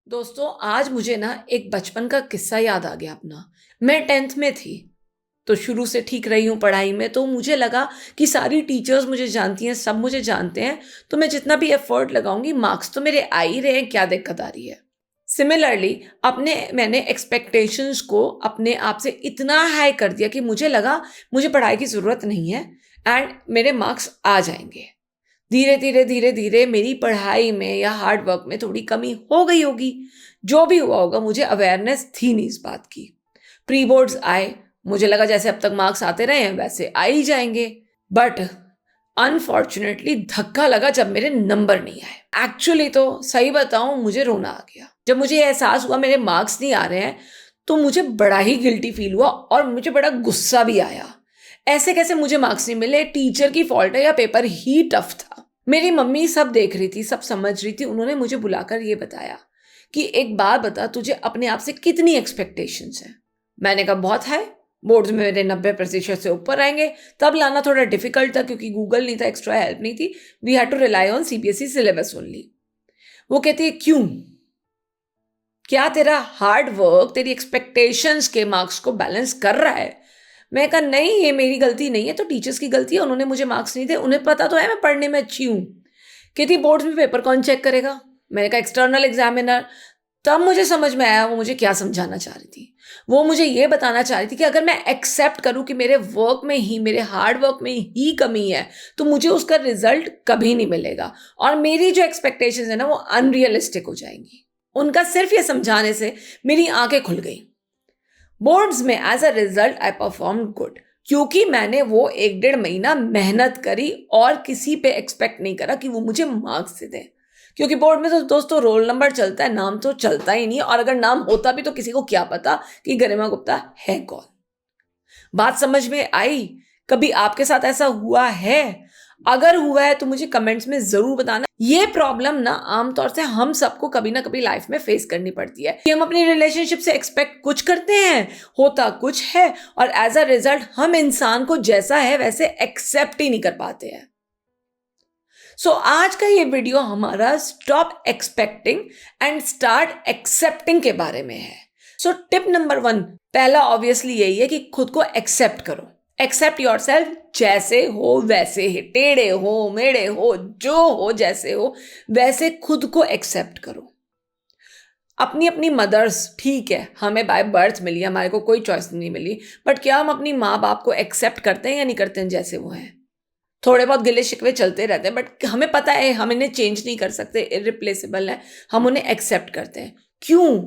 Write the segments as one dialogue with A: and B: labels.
A: दोस्तों आज मुझे ना एक बचपन का किस्सा याद आ गया अपना। मैं 10th में थी। तो शुरू से ठीक रही हूँ पढ़ाई में, तो मुझे लगा कि सारी टीचर्स मुझे जानती हैं, सब मुझे जानते हैं। तो मैं जितना भी एफर्ट लगाऊंगी, मार्क्स तो मेरे आ ही रहे हैं, क्या दिक्कत आ रही है। सिमिलरली अपने मैंने एक्सपेक्टेशंस को अपने आप से इतना हाई कर दिया कि मुझे लगा मुझे पढ़ाई की ज़रूरत नहीं है एंड मेरे मार्क्स आ जाएंगे। धीरे धीरे मेरी पढ़ाई में या हार्ड वर्क में थोड़ी कमी हो गई होगी। जो भी हुआ होगा, मुझे अवेयरनेस थी नहीं इस बात की। प्री बोर्ड्स आए, मुझे लगा जैसे अब तक मार्क्स आते रहे हैं वैसे आ ही जाएंगे। बट अनफॉर्चुनेटली धक्का लगा जब मेरे नंबर नहीं आए। एक्चुअली तो सही बताऊं, मुझे रोना आ गया जब मुझे एहसास हुआ मेरे मार्क्स नहीं आ रहे हैं। तो मुझे बड़ा ही गिल्टी फील हुआ और मुझे बड़ा गुस्सा भी आया। ऐसे कैसे मुझे मार्क्स नहीं मिले? टीचर की फॉल्ट है या पेपर ही टफ था? मेरी मम्मी सब देख रही थी, सब समझ रही थी। उन्होंने मुझे बुलाकर ये बताया कि एक बात बता, तुझे अपने आप से कितनी एक्सपेक्टेशंस हैं? मैंने कहा बहुत है, बोर्ड्स में मेरे 90% से ऊपर आएंगे। तब लाना थोड़ा डिफिकल्ट था क्योंकि गूगल नहीं था, एक्स्ट्रा हेल्प नहीं थी। We had to rely on CBSE syllabus only. वो कहती है क्यों? क्या तेरा हार्ड वर्क तेरी एक्सपेक्टेशंस के मार्क्स को बैलेंस कर रहा है? मैं कहा नहीं, ये मेरी गलती नहीं है, तो टीचर्स की गलती है, उन्होंने मुझे मार्क्स नहीं दिए। उन्हें पता तो है मैं पढ़ने में अच्छी हूँ। कहती बोर्ड्स में पेपर कौन चेक करेगा? मैंने कहा एक्सटर्नल एग्जामिनर। तब मुझे समझ में आया वो मुझे क्या समझाना चाह रही थी। वो मुझे ये बताना चाह रही थी कि अगर मैं एक्सेप्ट करूं कि मेरे वर्क में ही, मेरे हार्ड वर्क में ही कमी है, तो मुझे उसका रिजल्ट कभी नहीं मिलेगा और मेरी जो एक्सपेक्टेशंस है ना, वो अनरियलिस्टिक हो जाएंगी। उनका सिर्फ ये समझाने से मेरी आंखें खुल गई। बोर्ड्स में as a result I perform good, क्योंकि मैंने वो 1-1.5 महीना मेहनत करी और किसी पे एक्सपेक्ट नहीं करा कि वो मुझे मार्क्स दे दें। क्योंकि बोर्ड में तो दोस्तों रोल नंबर चलता है, नाम तो चलता ही नहीं। और अगर नाम होता भी तो किसी को क्या पता कि गरिमा गुप्ता है कौन। बात समझ में आई? कभी आपके साथ ऐसा हुआ है? अगर हुआ है तो मुझे कमेंट्स में जरूर बताना। ये प्रॉब्लम ना आमतौर से हम सबको कभी ना कभी लाइफ में फेस करनी पड़ती है कि हम अपनी रिलेशनशिप से एक्सपेक्ट कुछ करते हैं, होता कुछ है, और एज अ रिजल्ट हम इंसान को जैसा है वैसे एक्सेप्ट ही नहीं कर पाते हैं। सो आज का ये वीडियो हमारा stop expecting and start accepting के बारे में है। सो टिप नंबर 1, पहला ऑब्वियसली यही है कि खुद को एक्सेप्ट करो। एक्सेप्ट योर सेल्फ, जैसे हो वैसे ही, टेढ़े हो मेढ़े हो, जो हो जैसे हो वैसे खुद को एक्सेप्ट करो। अपनी अपनी मदर्स, ठीक है हमें बाय बर्थ मिली, हमारे को कोई चॉइस नहीं मिली, बट क्या हम अपनी माँ बाप को एक्सेप्ट करते हैं या नहीं करते हैं जैसे वो हैं? थोड़े बहुत गिले शिकवे चलते रहते हैं, बट हमें पता है हम इन्हें चेंज नहीं कर सकते, इरिप्लेसेबल है, हम उन्हें एक्सेप्ट करते हैं। क्यों?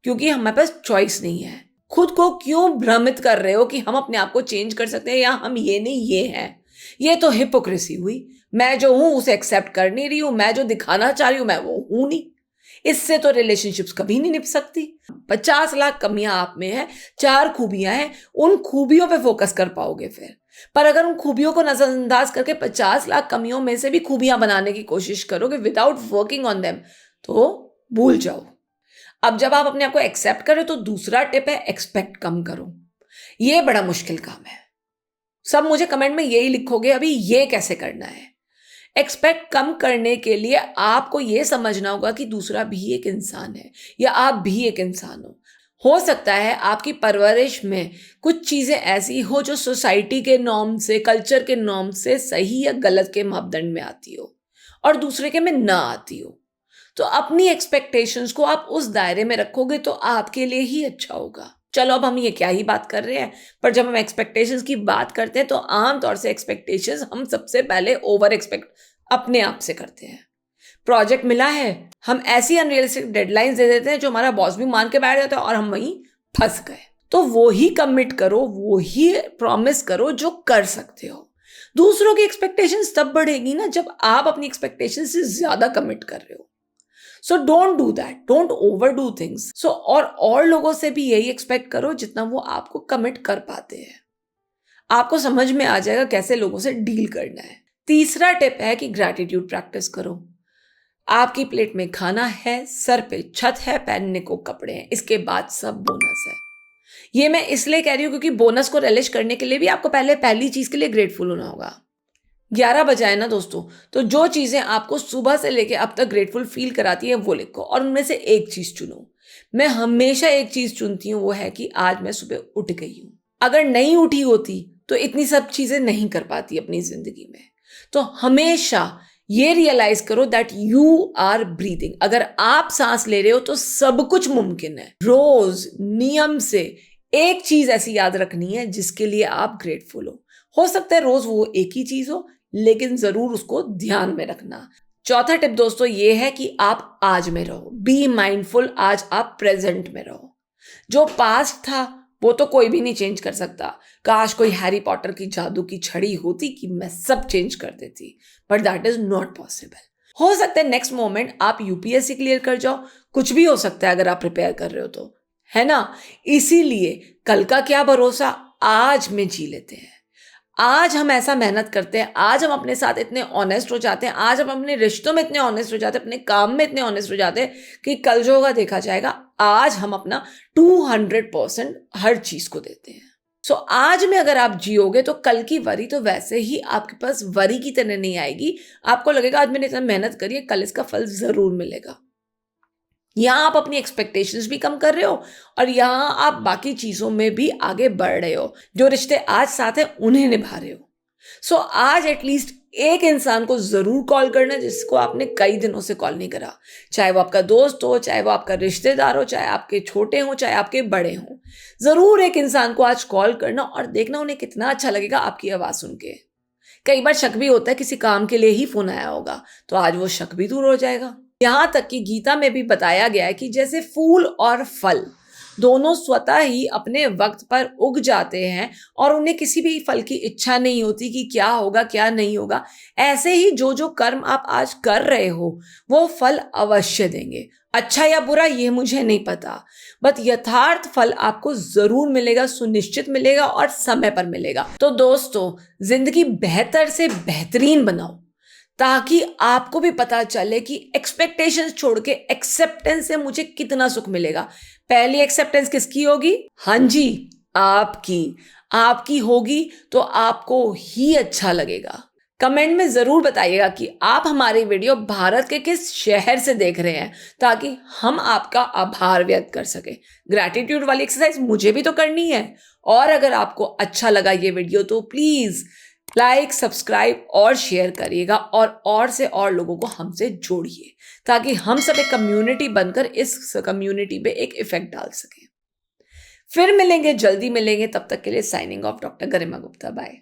A: क्योंकि हमारे पास चॉइस नहीं है। खुद को क्यों भ्रमित कर रहे हो कि हम अपने आप को चेंज कर सकते हैं या हम ये नहीं ये हैं? ये तो हिपोक्रेसी हुई। मैं जो हूं उसे एक्सेप्ट कर नहीं रही हूं, मैं जो दिखाना चाह रही हूं मैं वो हूं नहीं। इससे तो रिलेशनशिप्स कभी नहीं निभ सकती। 50 लाख कमियां आप में है, 4 खूबियां हैं, उन खूबियों पे फोकस कर पाओगे फिर। पर अगर उन खूबियों को नजरअंदाज करके 50 लाख कमियों में से भी खूबियां बनाने की कोशिश करोगे विदाउट वर्किंग ऑन देम, तो भूल जाओ। अब जब आप अपने आप को एक्सेप्ट करो तो दूसरा टिप है एक्सपेक्ट कम करो। ये बड़ा मुश्किल काम है। सब मुझे कमेंट में यही लिखोगे, अभी ये कैसे करना है? एक्सपेक्ट कम करने के लिए आपको यह समझना होगा कि दूसरा भी एक इंसान है या आप भी एक इंसान हो सकता है आपकी परवरिश में कुछ चीजें ऐसी हो जो सोसाइटी के नॉर्म से, कल्चर के नॉर्म से सही या गलत के मापदंड में आती हो और दूसरे के में ना आती हो। तो अपनी एक्सपेक्टेशंस को आप उस दायरे में रखोगे तो आपके लिए ही अच्छा होगा। चलो अब हम ये क्या ही बात कर रहे हैं, पर जब हम एक्सपेक्टेशंस की बात करते हैं तो आमतौर से एक्सपेक्टेशंस हम सबसे पहले ओवर एक्सपेक्ट अपने आप से करते हैं। प्रोजेक्ट मिला है, हम ऐसी अनरियलिस्टिक डेडलाइंस दे देते हैं जो हमारा बॉस भी मान के बैठ जाता है और हम वहीं फंस गए। तो वो ही कमिट करो, वो ही प्रॉमिस करो जो कर सकते हो। दूसरों की एक्सपेक्टेशंस तब बढ़ेगी ना जब आप अपनी एक्सपेक्टेशन से ज्यादा कमिट कर रहे हो। So don't do that, don't overdo things. So और लोगों से भी यही एक्सपेक्ट करो जितना वो आपको कमिट कर पाते हैं। आपको समझ में आ जाएगा कैसे लोगों से डील करना है। तीसरा टिप है कि ग्रैटिट्यूड प्रैक्टिस करो। आपकी प्लेट में खाना है, सर पे छत है, पहनने को कपड़े हैं, इसके बाद सब बोनस है। ये मैं इसलिए कह रही हूं क्योंकि बोनस को रिलिश करने के लिए भी आपको पहले पहली चीज के लिए ग्रेटफुल होना होगा। 11 बजाए ना दोस्तों, तो जो चीज़ें आपको सुबह से लेके अब तक ग्रेटफुल फील कराती है वो लिखो और उनमें से एक चीज़ चुनो। मैं हमेशा एक चीज़ चुनती हूँ, वो है कि आज मैं सुबह उठ गई हूँ। अगर नहीं उठी होती तो इतनी सब चीज़ें नहीं कर पाती अपनी ज़िंदगी में। तो हमेशा ये रियलाइज करो दैट यू आर ब्रीदिंग। अगर आप सांस ले रहे हो तो सब कुछ मुमकिन है। रोज नियम से एक चीज ऐसी याद रखनी है जिसके लिए आप ग्रेटफुल हो सकता है रोज वो एक ही चीज हो, लेकिन जरूर उसको ध्यान में रखना। चौथा टिप दोस्तों ये है कि आप आज में रहो, बी माइंडफुल। आज आप प्रेजेंट में रहो। जो पास्ट था वो तो कोई भी नहीं चेंज कर सकता। काश कोई हैरी पॉटर की जादू की छड़ी होती कि मैं सब चेंज कर देती, but that is not possible. हो सकता है नेक्स्ट मोमेंट आप यूपीएससी क्लियर कर जाओ, कुछ भी हो सकता है अगर आप प्रिपेयर कर रहे हो तो, है ना। इसीलिए कल का क्या भरोसा, आज में जी लेते हैं। आज हम ऐसा मेहनत करते हैं, आज हम अपने साथ इतने ऑनेस्ट हो जाते हैं, आज हम अपने रिश्तों में इतने ऑनेस्ट हो जाते हैं, अपने काम में इतने ऑनेस्ट हो जाते हैं कि कल जो होगा देखा जाएगा। आज हम अपना 200% हर चीज को देते हैं। सो आज में अगर आप जियोगे तो कल की वरी तो वैसे ही आपके पास वरी की तरह नहीं आएगी। आपको लगेगा आज मैंने इतना मेहनत करी है, कल इसका फल जरूर मिलेगा। यहाँ आप अपनी एक्सपेक्टेशंस भी कम कर रहे हो और यहाँ आप बाकी चीजों में भी आगे बढ़ रहे हो। जो रिश्ते आज साथ हैं उन्हें निभा रहे हो। सो आज एटलीस्ट एक इंसान को जरूर कॉल करना जिसको आपने कई दिनों से कॉल नहीं करा। चाहे वो आपका दोस्त हो, चाहे वो आपका रिश्तेदार हो, चाहे आपके छोटे हो, चाहे आपके बड़े हो। जरूर एक इंसान को आज कॉल करना और देखना उन्हें कितना अच्छा लगेगा आपकी आवाज सुन के। कई बार शक भी होता है किसी काम के लिए ही फोन आया होगा, तो आज वो शक भी दूर हो जाएगा। यहां तक कि गीता में भी बताया गया है कि जैसे फूल और फल दोनों स्वतः ही अपने वक्त पर उग जाते हैं और उन्हें किसी भी फल की इच्छा नहीं होती कि क्या होगा क्या नहीं होगा, ऐसे ही जो जो कर्म आप आज कर रहे हो वो फल अवश्य देंगे। अच्छा या बुरा ये मुझे नहीं पता, बट यथार्थ फल आपको जरूर मिलेगा, सुनिश्चित मिलेगा और समय पर मिलेगा। तो दोस्तों जिंदगी बेहतर से बेहतरीन बनाओ ताकि आपको भी पता चले कि एक्सपेक्टेशंस छोड़ के एक्सेप्टेंस से मुझे कितना सुख मिलेगा। पहली एक्सेप्टेंस किसकी होगी? हाँ जी, आपकी। आपकी होगी तो आपको ही अच्छा लगेगा। कमेंट में जरूर बताइएगा कि आप हमारी वीडियो भारत के किस शहर से देख रहे हैं ताकि हम आपका आभार व्यक्त कर सके। ग्रैटिट्यूड वाली एक्सरसाइज मुझे भी तो करनी है। और अगर आपको अच्छा लगा ये वीडियो तो प्लीज लाइक, सब्सक्राइब और शेयर करिएगा और से और लोगों को हमसे जोड़िए ताकि हम सब एक कम्युनिटी बनकर इस कम्युनिटी पे एक इफेक्ट डाल सकें। फिर मिलेंगे, जल्दी मिलेंगे। तब तक के लिए साइनिंग ऑफ, डॉक्टर गरिमा गुप्ता। बाय।